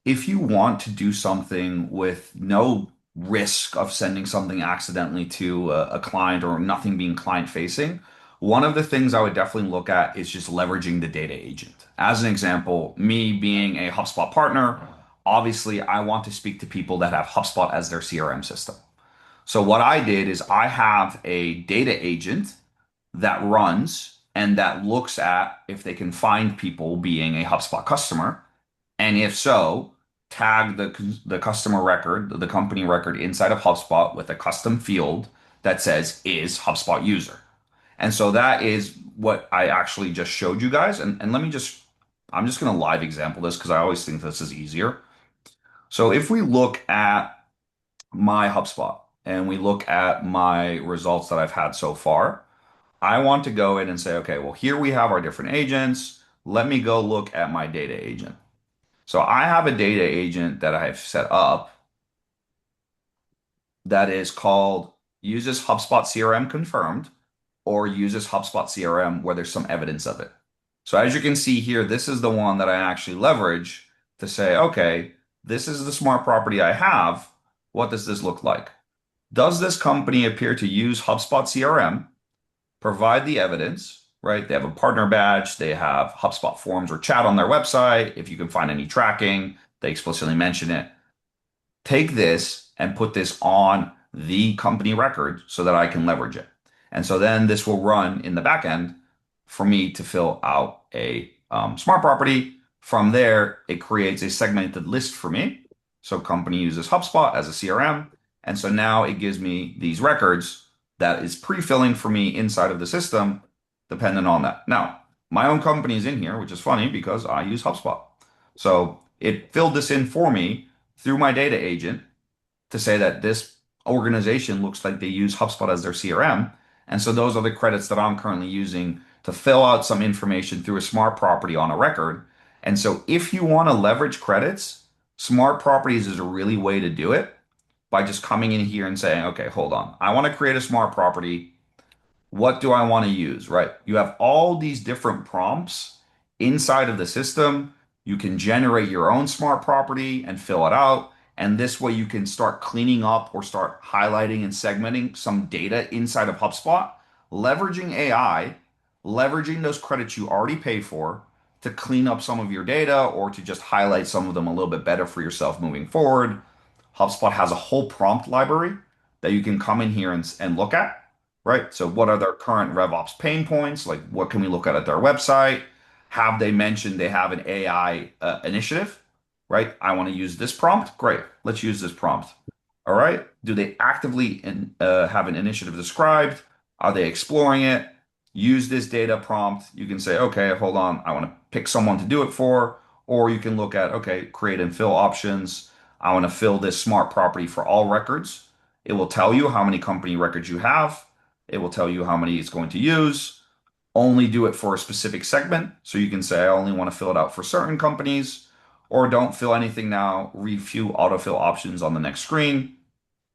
If you want to do something with no risk of sending something accidentally to a client or nothing being client facing, one of the things I would definitely look at is just leveraging the data agent. As an example, me being a HubSpot partner, obviously I want to speak to people that have HubSpot as their CRM system. So what I did is I have a data agent that runs and that looks at if they can find people being a HubSpot customer, and if so, tag the customer record, the company record inside of HubSpot with a custom field that says is HubSpot user. And so that is what I actually just showed you guys. And I'm just going to live example this because I always think this is easier. So if we look at my HubSpot and we look at my results that I've had so far, I want to go in and say, okay, well, here we have our different agents. Let me go look at my data agent. So I have a data agent that I've set up that is called uses HubSpot CRM confirmed or uses HubSpot CRM where there's some evidence of it. So as you can see here, this is the one that I actually leverage to say, okay, this is the smart property I have. What does this look like? Does this company appear to use HubSpot CRM? Provide the evidence, right? They have a partner badge, they have HubSpot forms or chat on their website. If you can find any tracking, they explicitly mention it. Take this and put this on the company record so that I can leverage it. And so then this will run in the back end for me to fill out a smart property. From there, it creates a segmented list for me. So company uses HubSpot as a CRM. And so now it gives me these records that is pre-filling for me inside of the system, depending on that. Now, my own company is in here, which is funny because I use HubSpot. So it filled this in for me through my data agent to say that this organization looks like they use HubSpot as their CRM. And so those are the credits that I'm currently using to fill out some information through a smart property on a record. And so if you want to leverage credits, smart properties is a really way to do it by just coming in here and saying, okay, hold on. I want to create a smart property. What do I want to use, right? You have all these different prompts inside of the system. You can generate your own smart property and fill it out. And this way you can start cleaning up or start highlighting and segmenting some data inside of HubSpot, leveraging AI, leveraging those credits you already pay for to clean up some of your data or to just highlight some of them a little bit better for yourself moving forward. HubSpot has a whole prompt library that you can come in here and look at, right? So what are their current RevOps pain points? Like what can we look at their website? Have they mentioned they have an AI initiative, right? I want to use this prompt. Great. Let's use this prompt. All right. Do they actively have an initiative described? Are they exploring it? Use this data prompt. You can say, okay, hold on. I want to pick someone to do it for. Or you can look at, okay, create and fill options. I want to fill this smart property for all records. It will tell you how many company records you have. It will tell you how many it's going to use. Only do it for a specific segment. So you can say, I only want to fill it out for certain companies, or don't fill anything now, review autofill options on the next screen.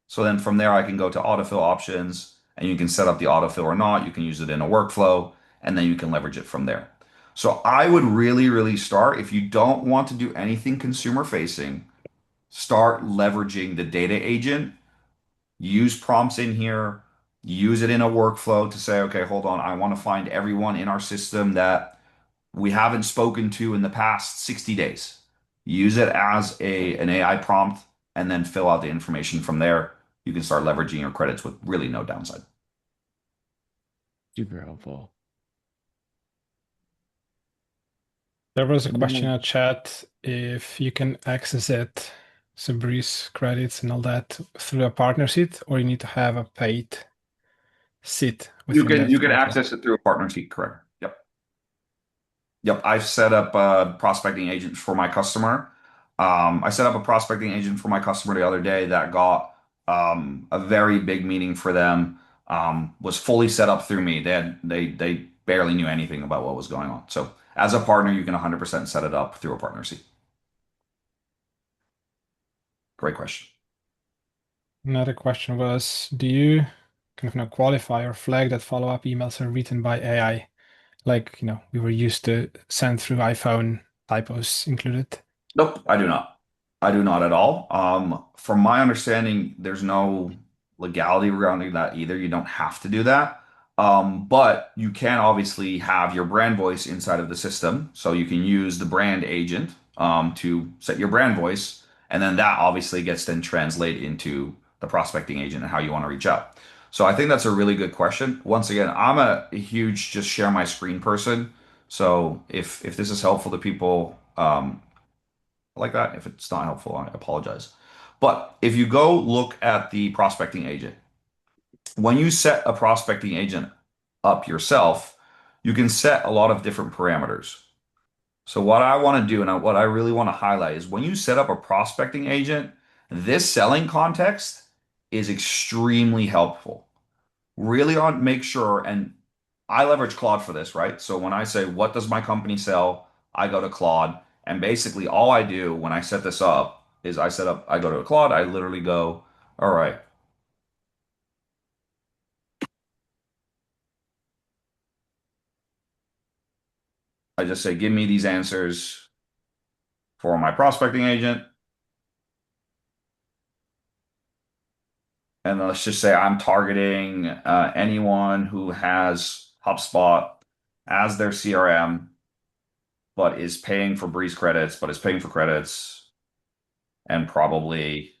So then from there, I can go to autofill options and you can set up the autofill or not. You can use it in a workflow and then you can leverage it from there. So I would really, really start if you don't want to do anything consumer facing, start leveraging the data agent, use prompts in here, use it in a workflow to say, okay, hold on, I want to find everyone in our system that we haven't spoken to in the past 60 days. Use it as an AI prompt and then fill out the information from there. You can start leveraging your credits with really no downside. Super helpful. There was a question in the chat if you can access it, so Breeze credits and all that through a partner seat, or you need to have a paid seat You within that can portal. access it through a partner seat, correct? Yep. Yep. I've set up a prospecting agent for my customer. I set up a prospecting agent for my customer the other day that got a very big meeting for them. Was fully set up through me. They barely knew anything about what was going on. So as a partner, you can 100% set it up through a partner seat. Great question. Another question was, do you kind of qualify or flag that follow-up emails are written by AI? Like, we were used to send through iPhone, typos included. Nope, I do not. I do not at all. From my understanding, there's no legality regarding that either. You don't have to do that. But you can obviously have your brand voice inside of the system. So you can use the brand agent to set your brand voice. And then that obviously gets then translated into the prospecting agent and how you want to reach out. So I think that's a really good question. Once again, I'm a huge just share my screen person. So if this is helpful to people, like that. If it's not helpful, I apologize. But if you go look at the prospecting agent, when you set a prospecting agent up yourself, you can set a lot of different parameters. So what I want to do and what I really want to highlight is when you set up a prospecting agent, this selling context is extremely helpful. Really on make sure, and I leverage Claude for this, right? So when I say, what does my company sell? I go to Claude. And basically all I do when I set this up is I go to Claude, I literally go, all right, I just say, give me these answers for my prospecting agent. And let's just say I'm targeting anyone who has HubSpot as their CRM, but is paying for Breeze credits, but is paying for credits and probably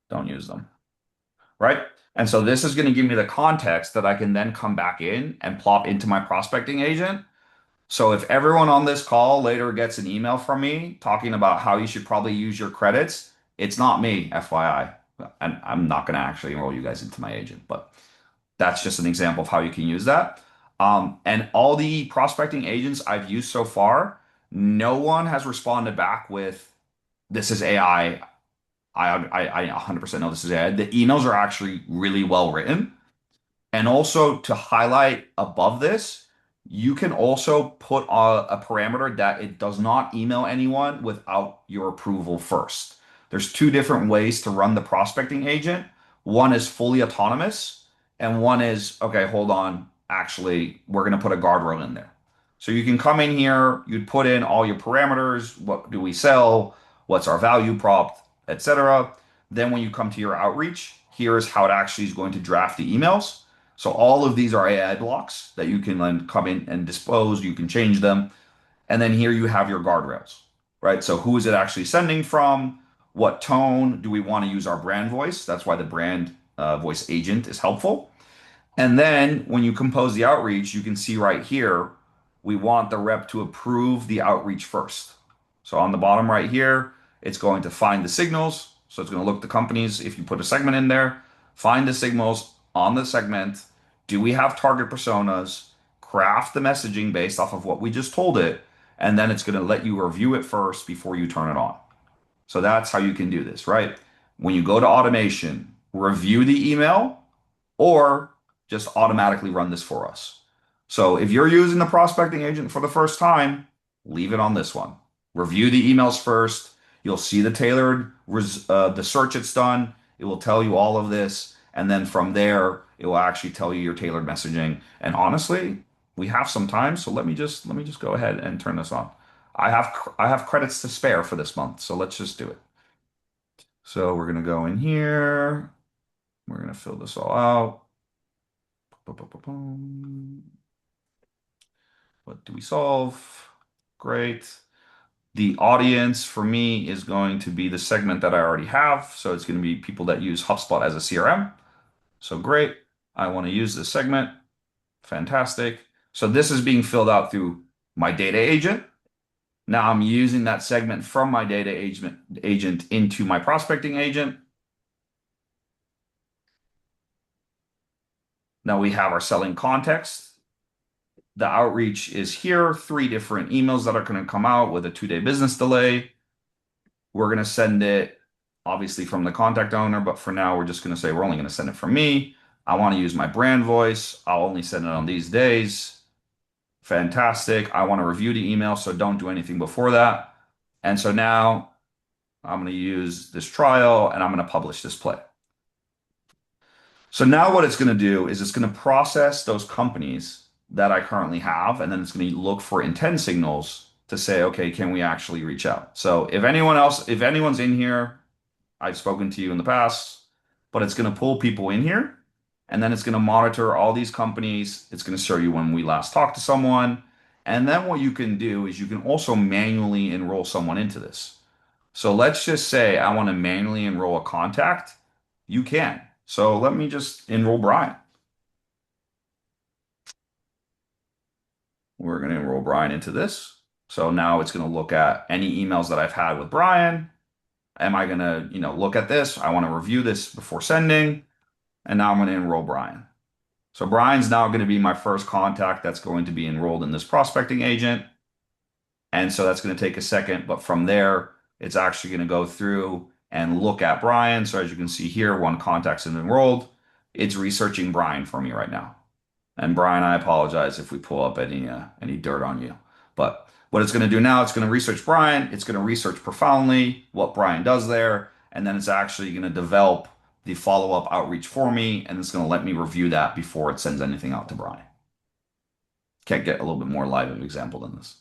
don't use them. right? And so this is going to give me the context that I can then come back in and plop into my prospecting agent. So if everyone on this call later gets an email from me talking about how you should probably use your credits, it's not me, FYI. And I'm not going to actually enroll you guys into my agent, but that's just an example of how you can use that. And all the prospecting agents I've used so far, no one has responded back with, this is AI. I 100% know this is AI. The emails are actually really well written. And also to highlight above this, you can also put a parameter that it does not email anyone without your approval first. There's two different ways to run the prospecting agent. One is fully autonomous, and one is, okay, hold on, actually, we're going to put a guardrail in there. So you can come in here, you'd put in all your parameters, what do we sell, what's our value prop, etc. Then when you come to your outreach, here's how it actually is going to draft the emails. So all of these are AI blocks that you can then come in and dispose. You can change them. And then here you have your guardrails, right? So who is it actually sending from? What tone do we want to use our brand voice? That's why the brand voice agent is helpful. And then when you compose the outreach, you can see right here, we want the rep to approve the outreach first. So on the bottom right here, it's going to find the signals. So it's going to look the companies. If you put a segment in there, find the signals on the segment. Do we have target personas? Craft the messaging based off of what we just told it. And then it's going to let you review it first before you turn it on. So that's how you can do this, right? When you go to automation, review the email or just automatically run this for us. So if you're using the prospecting agent for the first time, leave it on this one. Review the emails first. You'll see the tailored, the search it's done. It will tell you all of this. And then from there, it will actually tell you your tailored messaging. And honestly, we have some time, so let me just go ahead and turn this on. I have credits to spare for this month, so let's just do it. So we're gonna go in here. We're gonna fill this all out. What do we solve? Great. The audience for me is going to be the segment that I already have. So it's going to be people that use HubSpot as a CRM. So great. I want to use this segment. Fantastic. So this is being filled out through my data agent. Now I'm using that segment from my data agent into my prospecting agent. Now we have our selling context. The outreach is here, 3 different emails that are going to come out with a 2-day business delay. We're going to send it obviously from the contact owner, but for now, we're just going to say we're only going to send it from me. I want to use my brand voice. I'll only send it on these days. Fantastic. I want to review the email, so don't do anything before that. And so now I'm going to use this trial and I'm going to publish this play. So now what it's going to do is it's going to process those companies that I currently have, and then it's going to look for intent signals to say, okay, can we actually reach out? So if anyone's in here, I've spoken to you in the past, but it's going to pull people in here, and then it's going to monitor all these companies. It's going to show you when we last talked to someone. And then what you can do is you can also manually enroll someone into this. So let's just say I want to manually enroll a contact. You can. So let me just enroll Brian. We're going to enroll Brian into this. So now it's going to look at any emails that I've had with Brian. Am I going to, look at this? I want to review this before sending. And now I'm going to enroll Brian. So Brian's now going to be my first contact that's going to be enrolled in this prospecting agent. And so that's going to take a second, but from there, it's actually going to go through and look at Brian. So as you can see here, one contact's enrolled. It's researching Brian for me right now. And Brian, I apologize if we pull up any dirt on you. But what it's going to do now, it's going to research Brian. It's going to research profoundly what Brian does there. And then it's actually going to develop the follow-up outreach for me. And it's going to let me review that before it sends anything out to Brian. Can't get a little bit more live of an example than this.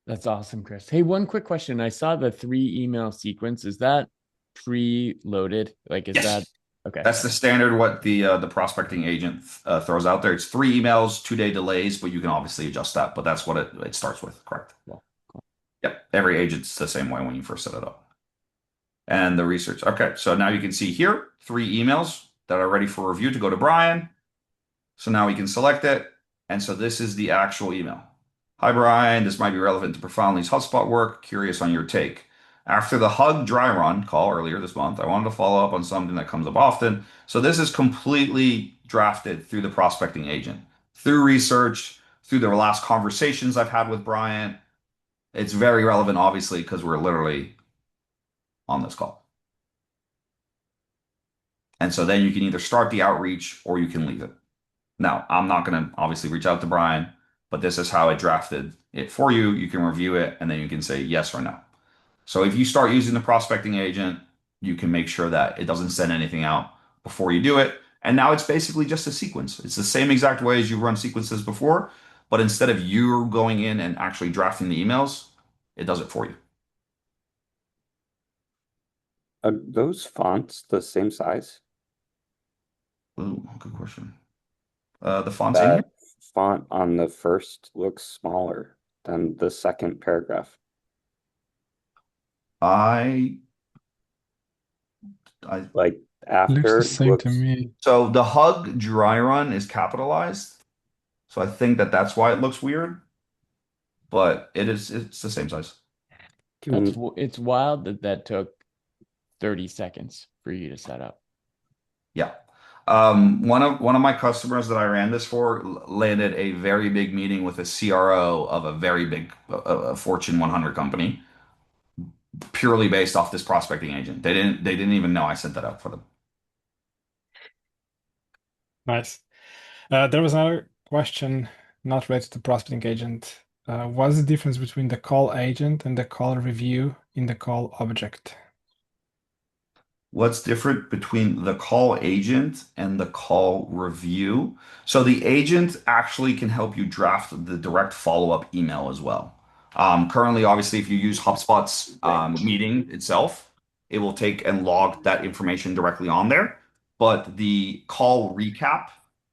That's awesome, Chris. Hey, one quick question. I saw the 3 email sequence. Is that pre-loaded? Like, is Yes. that okay? That's the standard what the prospecting agent throws out there. It's 3 emails, 2-day delays, but you can obviously adjust that. But that's what it starts with, correct? Cool. Yep. Every agent's the same way when you first set it up. and the research. Okay, so now you can see here 3 emails that are ready for review to go to Brian. So now we can select it. And so this is the actual email. Hi, Brian. This might be relevant to Profoundly's HubSpot work. Curious on your take. After the Hug dry run call earlier this month, I wanted to follow up on something that comes up often. So this is completely drafted through the prospecting agent, through research, through the last conversations I've had with Brian. It's very relevant, obviously, because we're literally on this call. And so then you can either start the outreach or you can leave it. Now, I'm not going to obviously reach out to Brian, but this is how I drafted it for you. You can review it and then you can say yes or no. So if you start using the prospecting agent, you can make sure that it doesn't send anything out before you do it. And now it's basically just a sequence. It's the same exact way as you run sequences before, but instead of you going in and actually drafting the emails, it does it for you. Are those fonts the same size? Ooh, good question. The fonts in here? That font on the first looks smaller than the second paragraph. I Like Looks after the same to looks me. so the Hug dry run is capitalized. So I think that that's why it looks weird, but it's the same size. and It's wild that that took 30 seconds for you to set up. Yeah. One of my customers that I ran this for landed a very big meeting with a CRO of a very big Fortune 100 company, purely based off this prospecting agent. They didn't even know I sent that out for them. Nice. There was another question not related to prospecting agent. What's the difference between the call agent and the call review in the call object? What's different between the call agent and the call review? So the agent actually can help you draft the direct follow-up email as well. Currently, obviously, if you use HubSpot's meeting itself, it will take and log that information directly on there. But the call recap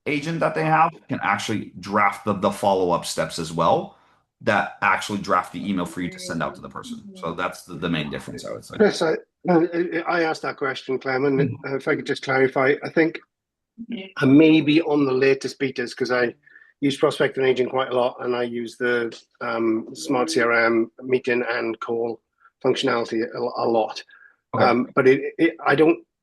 agent that they have can actually draft the follow-up steps as well, that actually draft the email for you to send out to the person. So that's the main difference, I would say. Chris, I asked that question, Clem, and if I could just clarify, I think I may be on the latest betas because I use Prospect and Agent quite a lot, and I use the Smart CRM meeting and call functionality a lot. Okay. But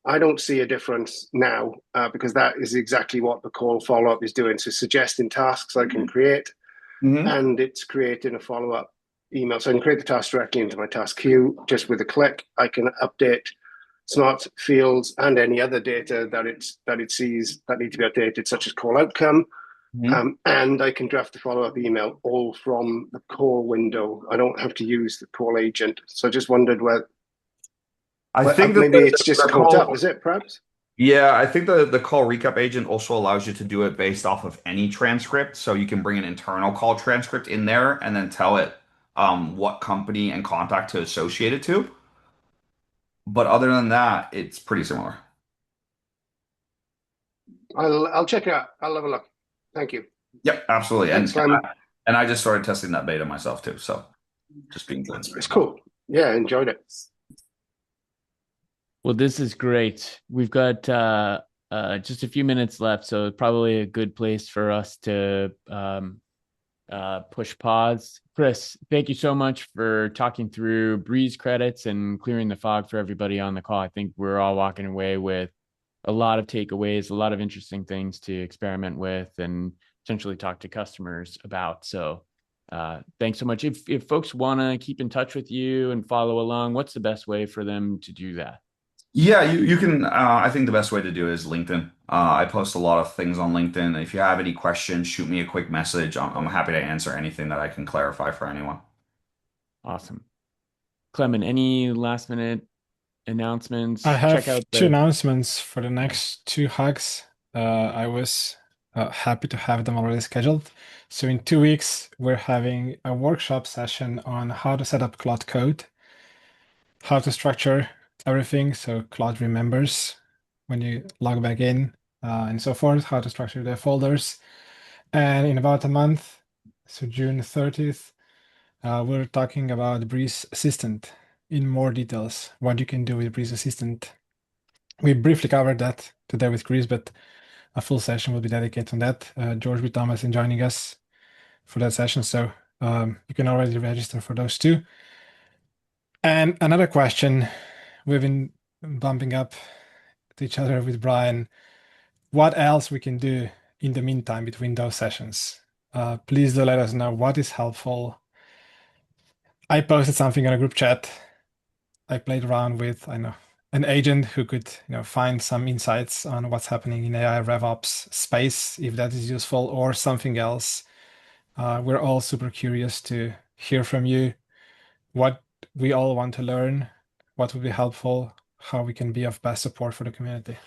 I don't see a difference now because that is exactly what the call follow up is doing. So suggesting tasks I can create, and it's creating a follow up email. So I can create the task directly into my task queue just with a click. I can update smart fields and any other data that it sees that need to be updated, such as call outcome. And I can draft the follow-up email all from the call window. I don't have to use the call agent. So I just wondered whether I think that maybe it's just the caught call, up, is it perhaps? yeah, I think the call recap agent also allows you to do it based off of any transcript. So you can bring an internal call transcript in there and then tell it what company and contact to associate it to. But other than that, it's pretty similar. I'll check it out. I'll have a look. Thank you. Yep, absolutely. Thanks, Clem. And I just started testing that beta myself too. So just being transparent. It's cool. Yeah, I enjoyed it. Well, this is great. We've got just a few minutes left, so probably a good place for us to push pause. Chris, thank you so much for talking through Breeze credits and clearing the fog for everybody on the call. I think we're all walking away with a lot of takeaways, a lot of interesting things to experiment with and potentially talk to customers about. So thanks so much. If folks want to keep in touch with you and follow along, what's the best way for them to do that? Yeah, you can. I think the best way to do it is LinkedIn. I post a lot of things on LinkedIn. If you have any questions, shoot me a quick message. I'm happy to answer anything that I can clarify for anyone. Awesome. Clement, any last minute announcements? I have Check out two announcements for the next two hugs. I was happy to have them already scheduled. So in 2 weeks, we're having a workshop session on how to set up Claude Code, how to structure everything so Claude remembers when you log back in, and so forth, how to structure the folders. And in about a month, so June 30th, we're talking about Breeze Assistant in more details what you can do with Breeze Assistant. We briefly covered that today with Chris, but a full session will be dedicated on that. George B. Thomas is joining us for that session, so you can already register for those two. And another question we've been bumping up to each other with Brian, what else we can do in the meantime between those sessions? Please do let us know what is helpful. I posted something on a group chat. I played around with, I know, an agent who could, find some insights on what's happening in AI RevOps space, if that is useful, or something else. We're all super curious to hear from you what we all want to learn, what would be helpful, how we can be of best support for the community.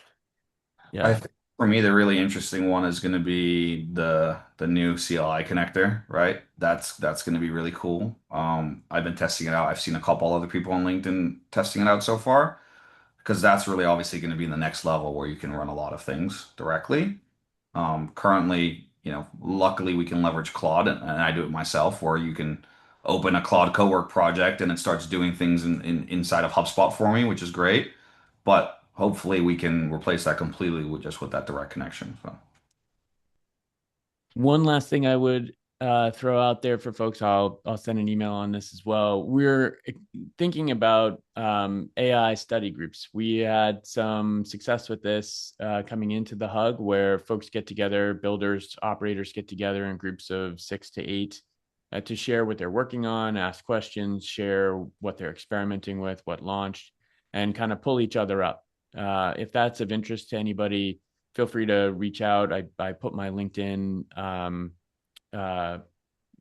I think for me, the really interesting one is going to be the new CLI connector, right? That's going to be really cool. I've been testing it out. I've seen a couple other people on LinkedIn testing it out so far, because that's really obviously going to be the next level where you can run a lot of things directly. Currently, luckily we can leverage Claude, and I do it myself, where you can open a Claude Cowork project and it starts doing things inside of HubSpot for me, which is great. But hopefully we can replace that completely with that direct connection. So one last thing I would throw out there for folks, I'll send an email on this as well. We're thinking about AI study groups. We had some success with this coming into the Hug, where folks get together, builders, operators get together in groups of 6 to 8 to share what they're working on, ask questions, share what they're experimenting with, what launched, and kind of pull each other up. If that's of interest to anybody, feel free to reach out. I put my LinkedIn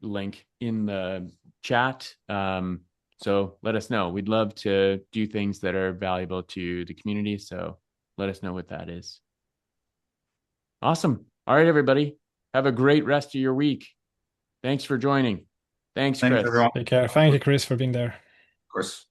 link in the chat. So let us know. We'd love to do things that are valuable to the community. So let us know what that is. Awesome. All right, everybody. Have a great rest of your week. Thanks for joining. Thanks, Chris. everyone. Take care. Thank you, Chris, for being there. Of course.